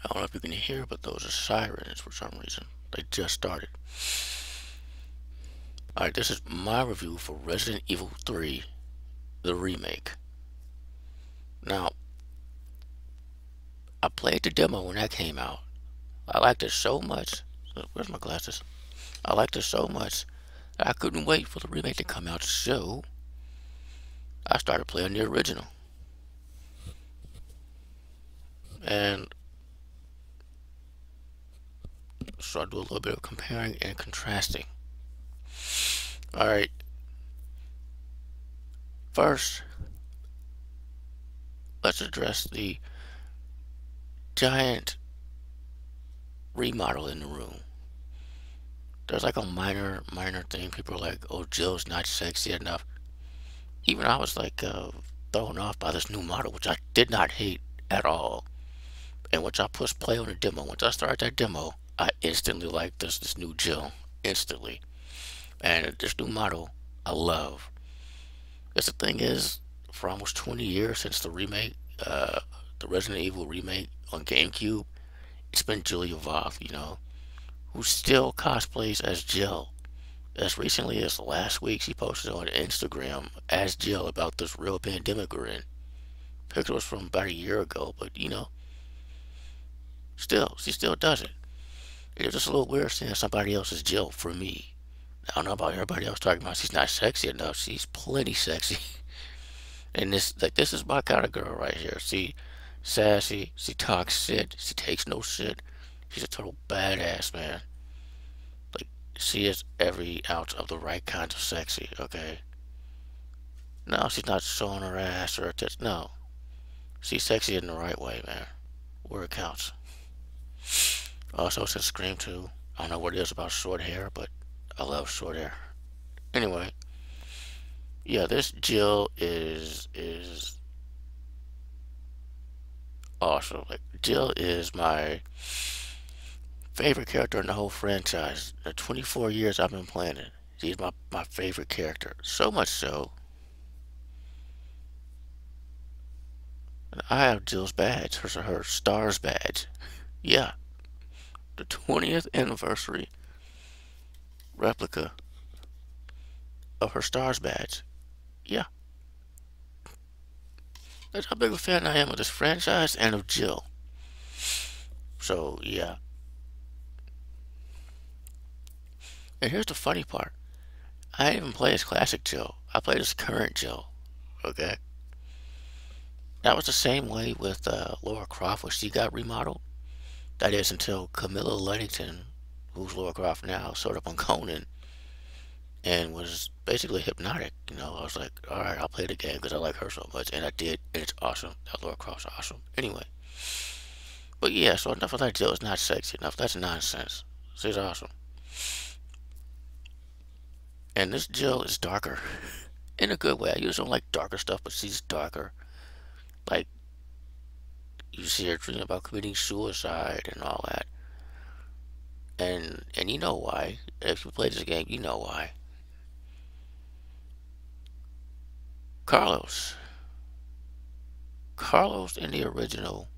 I don't know if you can hear, but those are sirens for some reason. They just started. Alright, this is my review for Resident Evil 3, the remake. Now, I played the demo when that came out. I liked it so much. Where's my glasses? I liked it so much that I couldn't wait for the remake to come out, so I started playing the original. And so I do a little bit of comparing and contrasting. Alright, first, let's address the giant remodel in the room. There's like a minor thing. People are like, oh, Jill's not sexy enough. Even I was like thrown off by this new model, which I did not hate at all. And once I pushed play on the demo, once I started that demo, I instantly liked this new Jill. Instantly. And this new model, I love. Because the thing is, for almost 20 years since the remake, the Resident Evil remake on GameCube, it's been Julia Voth, who still cosplays as Jill. As recently as last week, she posted on Instagram as Jill about this real pandemic we're in. Picture was from about a year ago, but she still does it. It's just a little weird seeing somebody else's Jill for me. I don't know about everybody else talking about she's not sexy enough. She's plenty sexy. And this is my kind of girl right here. She sassy, she talks shit, she takes no shit. She's a total badass, man. Like, she is every ounce of the right kind of sexy, okay? No, she's not showing her ass or her tits. No. She's sexy in the right way, man. Where it counts. Also, since Scream 2, I don't know what it is about short hair, but I love short hair. Anyway, yeah, this Jill is awesome. Like, Jill is my favorite character in the whole franchise. The 24 years I've been playing it, she's my favorite character. So much so, I have Jill's badge, her stars badge. Yeah, the 20th anniversary replica of her stars badge. Yeah, that's how big a fan I am of this franchise and of Jill. So yeah, and here's the funny part. I didn't even play as classic Jill. I played as current Jill. Okay, that was the same way with Laura Croft when she got remodeled. That is until Camilla Luddington, who's Laura Croft now, showed up on Conan and was basically hypnotic. I was like, all right, I'll play the game because I like her so much, and I did, and it's awesome. That Laura Croft's awesome. Anyway, but yeah, so enough of that. Jill is not sexy enough. That's nonsense. She's awesome, and this Jill is darker, in a good way. I usually don't like darker stuff, but she's darker. Like, you see her dreaming about committing suicide and all that, and you know why. If you play this game, you know why. Carlos. Carlos in the original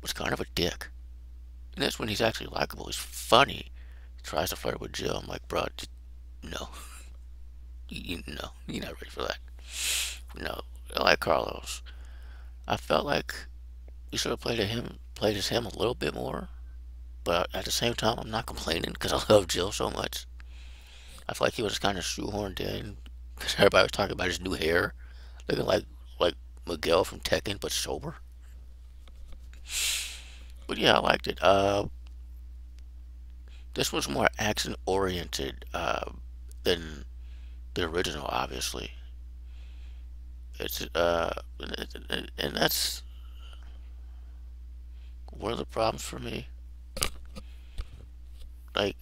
was kind of a dick. And that's when he's actually likable. He's funny. He tries to flirt with Jill. I'm like, bro, no. No, you're not ready for that. No, I like Carlos. I felt like you should have played as him a little bit more. But at the same time, I'm not complaining because I love Jill so much. I feel like he was kind of shoehorned in because everybody was talking about his new hair, looking like Miguel from Tekken, but sober. But yeah, I liked it. This was more action oriented than the original, obviously. It's and that's one of the problems for me. Like,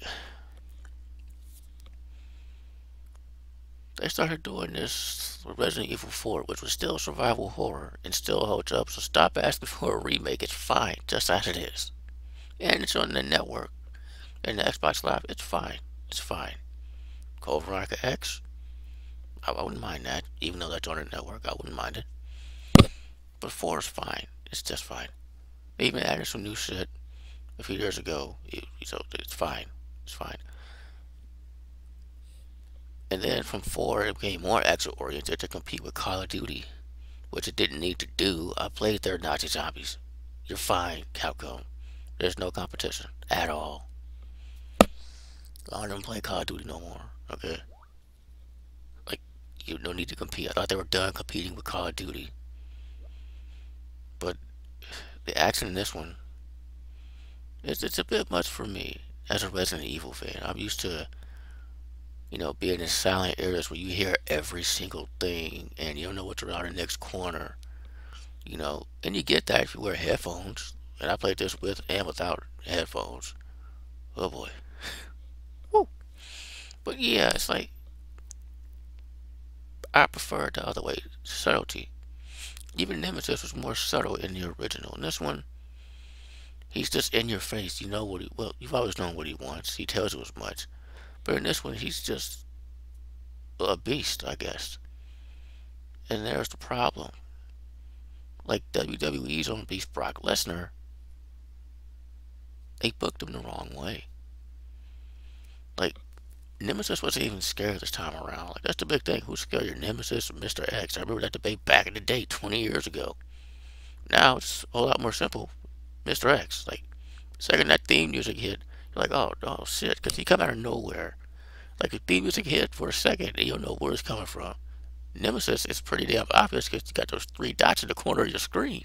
they started doing this with Resident Evil 4, which was still survival horror and still holds up. So stop asking for a remake. It's fine, just as it is. And it's on the network and the Xbox Live. It's fine. It's fine. Code Veronica X. I wouldn't mind that, even though that's on the network. I wouldn't mind it. But 4 is fine. It's just fine. They even added some new shit a few years ago, so it's fine. It's fine. And then from 4, it became more action oriented to compete with Call of Duty, which it didn't need to do. I played their Nazi zombies. You're fine, Capcom. There's no competition at all. I don't play Call of Duty no more. Okay, like you don't need to compete. I thought they were done competing with Call of Duty, but the action in this one, it's a bit much for me as a Resident Evil fan. I'm used to being in silent areas where you hear every single thing and you don't know what's around the next corner. And you get that if you wear headphones. And I played this with and without headphones. Oh boy. Woo. But yeah, it's like I prefer it the other way. Subtlety. Even Nemesis was more subtle in the original. In this one, he's just in your face. You know what well, you've always known what he wants. He tells you as much. But in this one, he's just a beast, I guess. And there's the problem. Like WWE's own beast Brock Lesnar, they booked him the wrong way. Like, Nemesis wasn't even scared this time around. Like, that's the big thing. Who's scarier, Nemesis or Mr. X? I remember that debate back in the day, 20 years ago. Now it's a whole lot more simple. Mr. X. Like, the second that theme music hit, you're like, oh shit, because he come out of nowhere. Like, the theme music hit for a second, and you don't know where it's coming from. Nemesis is pretty damn obvious because you got those 3 dots in the corner of your screen.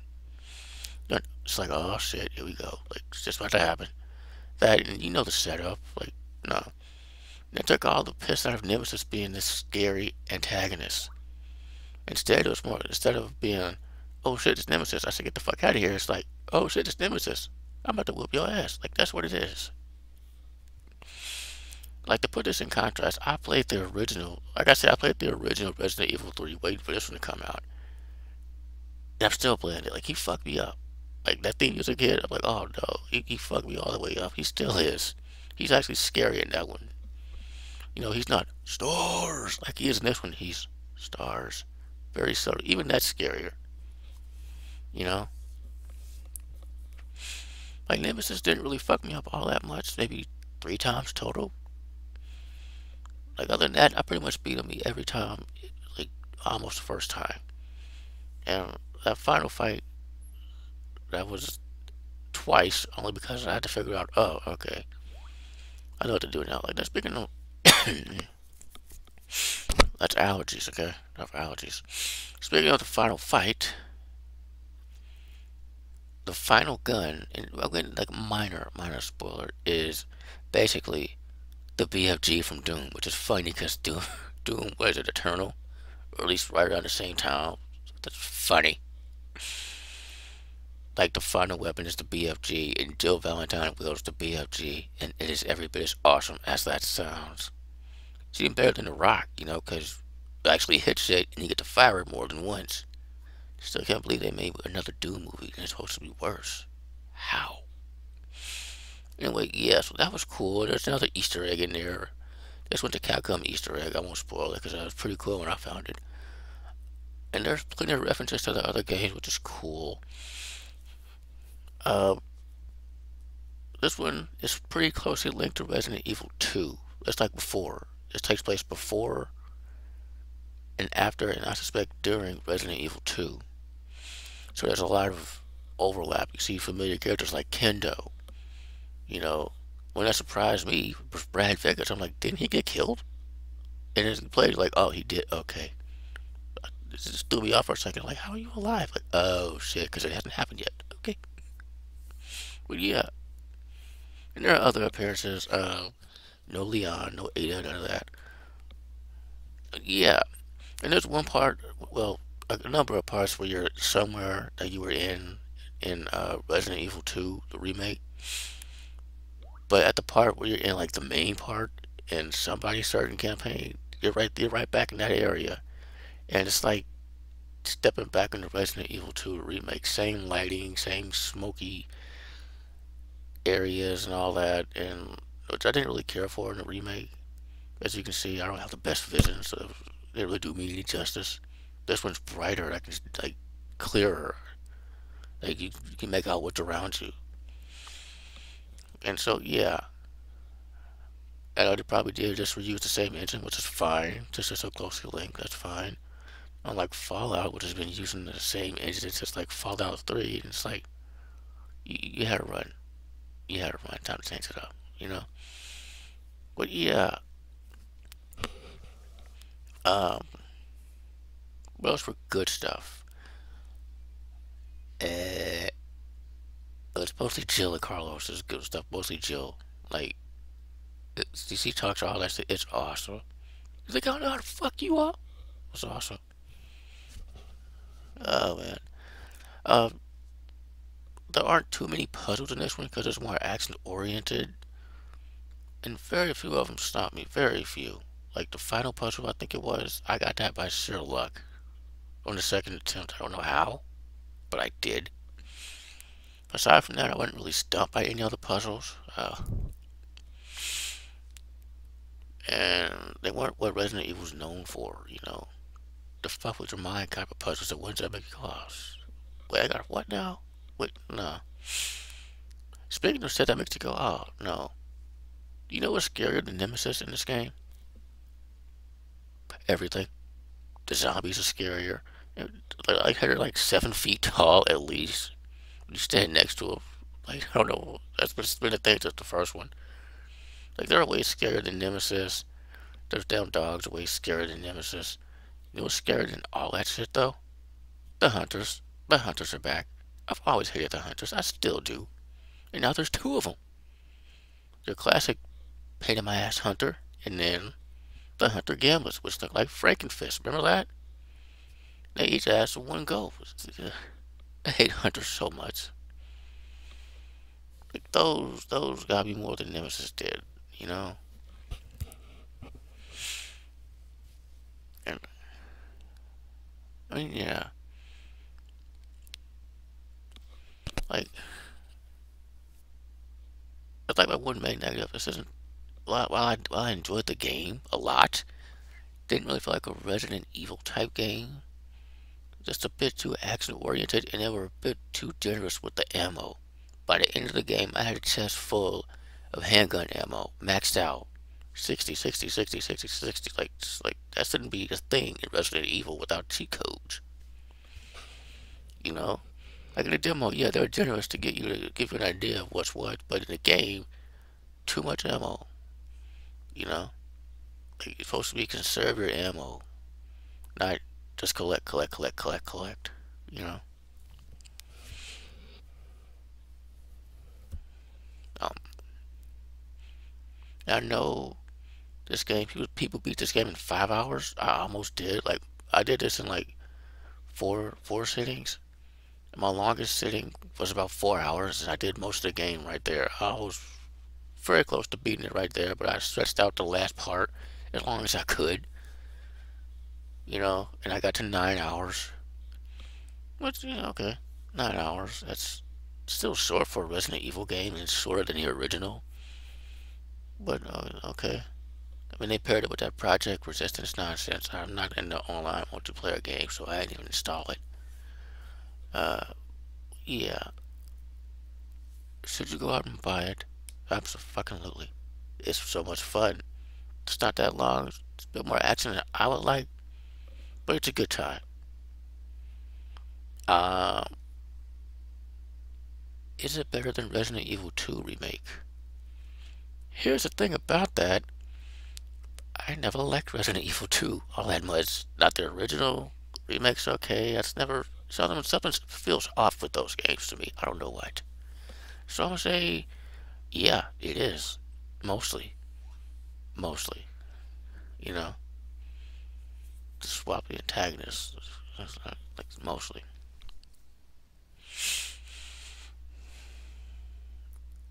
It's like, oh shit, here we go. Like, it's just about to happen. That, and you know the setup. Like, no. They took all the piss out of Nemesis being this scary antagonist. Instead, it was more, instead of being, oh shit, it's Nemesis, I should get the fuck out of here. It's like, oh shit, it's Nemesis. I'm about to whoop your ass. Like, that's what it is. Like, to put this in contrast, I played the original, like I said, I played the original Resident Evil 3 waiting for this one to come out. And I'm still playing it. Like, he fucked me up. Like, that theme music hit, I'm like, oh no, he fucked me all the way up. He still is. He's actually scary in that one. He's not stars like he is in this one. He's stars. Very subtle. Even that's scarier. You know? Like, Nemesis didn't really fuck me up all that much. Maybe 3 times total. Like, other than that, I pretty much beat him every time. Like, almost the first time. And that final fight, that was twice, only because I had to figure out, oh, okay. I know what to do now. Like, that's big enough. That's allergies, okay? Enough allergies. Speaking of the final fight, the final gun, and again, like minor spoiler, is basically the BFG from Doom, which is funny because Doom was it Eternal, or at least right around the same time. That's funny. Like, the final weapon is the BFG, and Jill Valentine wields the BFG, and it is every bit as awesome as that sounds. It's even better than The Rock, because you actually hit shit and you get to fire it more than once. Still can't believe they made another Doom movie and it's supposed to be worse. How? Anyway, yeah, so that was cool. There's another Easter egg in there. This went to Capcom Easter egg. I won't spoil it because that was pretty cool when I found it. And there's plenty of references to the other games, which is cool. Uh, this one is pretty closely linked to Resident Evil 2. It's like before. This takes place before and after, and I suspect during Resident Evil 2. So there's a lot of overlap. You see familiar characters like Kendo. When that surprised me was Brad Vegas. I'm like, didn't he get killed? And then played like, oh, he did. Okay. This just threw me off for a second. Like, how are you alive? Like, oh shit, because it hasn't happened yet. Okay. But yeah. And there are other appearances. No Leon, no Ada, none of that. Yeah. And there's one part, well, a number of parts where you're somewhere that you were in Resident Evil 2, the remake. But at the part where you're in like the main part in somebody's certain campaign, you're right back in that area. And it's like stepping back into Resident Evil 2 remake. Same lighting, same smoky areas and all that, and which I didn't really care for in the remake. As you can see, I don't have the best vision, so they really do me any justice. This one's brighter, I can like clearer. Like you can make out what's around you. And so yeah, I know they probably did just reuse the same engine, which is fine. Just so closely linked, that's fine. Unlike Fallout, which has been using the same engine, it's just like Fallout 3. And it's like you had to run. You had to run. Time to change it up. You know. But yeah, um, what else for good stuff? Uh, it's mostly Jill and Carlos. It's good stuff. Mostly Jill. Like, DC talks all that shit. It's awesome. He's like, I don't know how to fuck you up. It's awesome. Oh man. Um, there aren't too many puzzles in this one because it's more action oriented, and very few of them stop me. Very few. Like the final puzzle, I think it was. I got that by sheer luck on the second attempt. I don't know how, but I did. Aside from that, I wasn't really stumped by any other puzzles. And they weren't what Resident Evil was known for. The fuck with your mind type of puzzles that ones that make you go, wait, I got what now? Wait, no. Speaking of shit that makes you go, oh no. You know what's scarier than Nemesis in this game? Everything. The zombies are scarier. Like they're like 7 feet tall at least. You stand next to them. Like I don't know. That's been the thing since the first one. Like they're way scarier than Nemesis. Those damn dogs are way scarier than Nemesis. You know what's scarier than all that shit though? The hunters. The hunters are back. I've always hated the hunters. I still do. And now there's two of them. Your classic pain in my ass hunter, and then the hunter gamblers, which look like Frankenfist. Remember that? They each asked in one go. I hate hunters so much. Like those gotta be more than Nemesis did, you know. And I mean, yeah, like it's like my one main negative. This isn't while I enjoyed the game a lot, didn't really feel like a Resident Evil type game. Just a bit too action oriented, and they were a bit too generous with the ammo. By the end of the game, I had a chest full of handgun ammo, maxed out. 60, 60, 60, 60, 60. Like that shouldn't be a thing in Resident Evil without cheat codes. You know? Like in the demo, yeah, they're generous to get you to give you an idea of what's what, but in the game, too much ammo. You know? Like, you're supposed to be conserve your ammo, not just collect, collect, collect, collect, collect. You know? Um, I know this game, people beat this game in 5 hours. I almost did. Like, I did this in like four sittings. My longest sitting was about 4 hours, and I did most of the game right there. I was very close to beating it right there, but I stretched out the last part as long as I could, and I got to 9 hours. Which, yeah, okay, 9 hours. That's still short for a Resident Evil game, and it's shorter than the original. But okay. I mean, they paired it with that Project Resistance nonsense. I'm not in the online multiplayer game, so I didn't even install it. Uh, yeah. Should you go out and buy it? Absolutely. It's so much fun. It's not that long. It's a bit more action than I would like, but it's a good time. Um, is it better than Resident Evil 2 Remake? Here's the thing about that. I never liked Resident Evil 2 all that much. Not the original. Remake's okay. That's never. Something feels off with those games to me. I don't know what. So I'm gonna say, yeah, it is. Mostly. Mostly. You know? Just swap the antagonists. Like, mostly.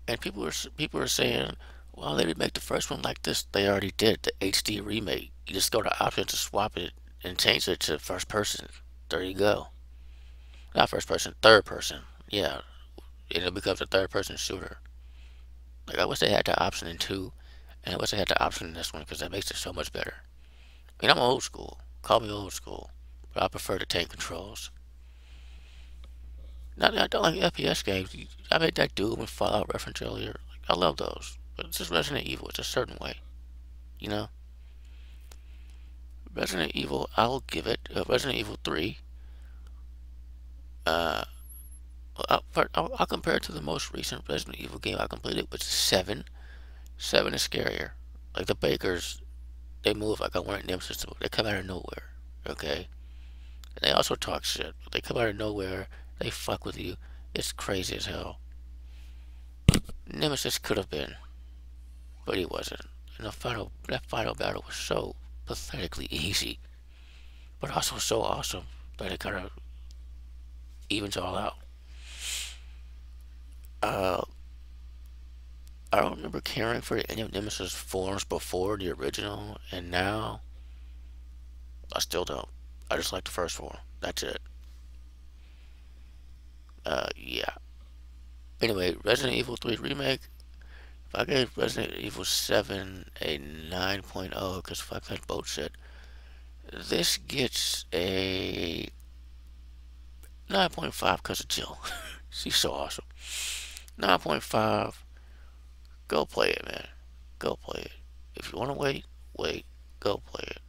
And people are saying, well, they didn't make the first one like this. They already did the HD remake. You just go to options to swap it and change it to first person. There you go. Not first person, third person. Yeah, and it becomes a third person shooter. Like I wish they had the option in two, and I wish they had the option in this one because that makes it so much better. I mean, I'm old school. Call me old school, but I prefer the tank controls. Not I don't like FPS games. I made that Doom and Fallout reference earlier. Like, I love those, but it's just Resident Evil. It's a certain way, you know. Resident Evil, I'll give it Resident Evil 3. Uh, I'll compare it to the most recent Resident Evil game I completed, which is 7. 7 is scarier. Like the Bakers, they move like a warrant name system. They come out of nowhere. Okay, and they also talk shit. They come out of nowhere. They fuck with you. It's crazy as hell. Nemesis could have been, but he wasn't. And that final battle was so pathetically easy, but also so awesome that it kind of evens all out. Uh, I don't remember caring for any of Nemesis forms before the original, and now I still don't. I just like the first form. That's it. Yeah. Anyway, Resident Evil 3 Remake. If I gave Resident Evil 7 a 9.0, because fuck that bullshit, this gets a 9.5 because of Jill. She's so awesome. 9.5. Go play it, man. Go play it. If you want to wait, wait. Go play it.